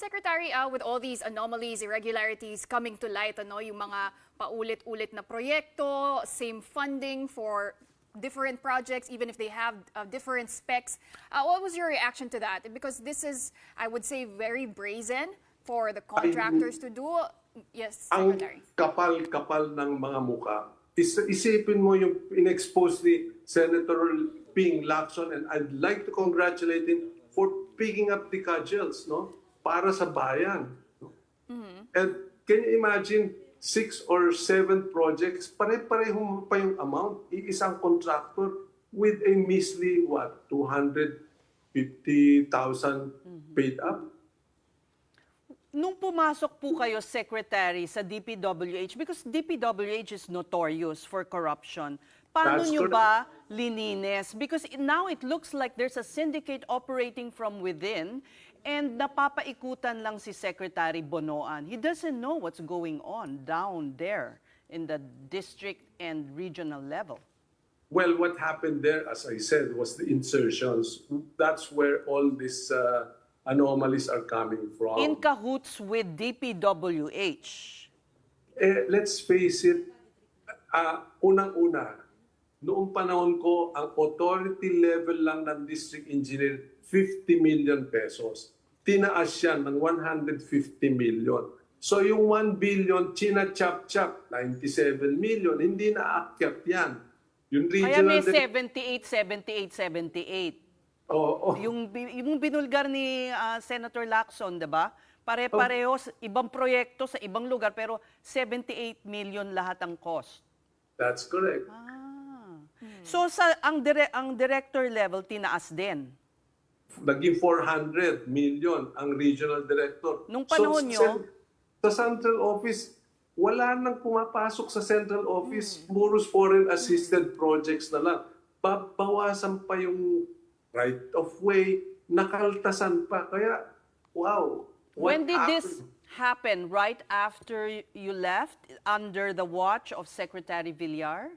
Secretary, with all these anomalies, irregularities coming to light, yung mga paulit-ulit na proyekto, same funding for different projects, even if they have different specs. What was your reaction to that? Because this is, I would say, very brazen for the contractors to do. Yes, Ang Secretary. kapal-kapal ng mga muka. Isipin mo yung in-expose ni Senator Ping Lacson, and I'd like to congratulate him for picking up the cudgels, no? Para sa bayan. No? And can you imagine 6 or 7 projects, pare-pareho pa yung amount, iisang contractor with a measly, 250,000 paid up? Nung pumasok po kayo, Secretary, sa DPWH, because DPWH is notorious for corruption, paano That's nyo correct. ba linines? Because now it looks like there's a syndicate operating from within and napapaikutan lang si Secretary Bonoan. He doesn't know what's going on down there in the district and regional level. Well, what happened there, as I said, was the insertions. That's where all these anomalies are coming from. In cahoots with DPWH. Let's face it, unang-una, noong panahon ko, ang authority level lang ng district engineer, 50 million pesos. Tinaas yan ng 150 million. So yung 1 billion, china-chap-chap, 97 million, hindi na aakyat yan. Yung Kaya may regional 78. Oo. Yung binulgar ni Senator Lacson, 'di ba? Pare-pareho, ibang proyekto sa ibang lugar pero 78 million lahat ang cost. That's correct. So sa ang director level tinaas din. Naging 400 million ang regional director. Nung panahon nyo? Sa central office, wala nang pumapasok sa central office. Puros foreign assisted projects na lang. Babawasan pa yung right of way, nakaltasan pa. Kaya, wow. When did this happen? Right after you left under the watch of Secretary Villar?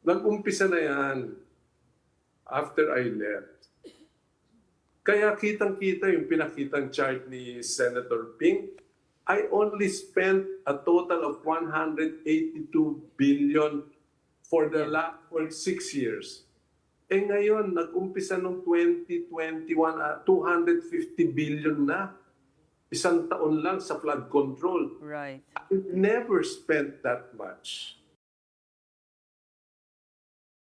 Nag-umpisa na yan after I left. Kaya kitang-kita yung pinakitang chart ni Senator Ping. I only spent a total of 182 billion for the last 6 years. Eh ngayon, nag-umpisa nung 2021, 250 billion na. Isang taon lang sa flood control. Right. I never spent that much.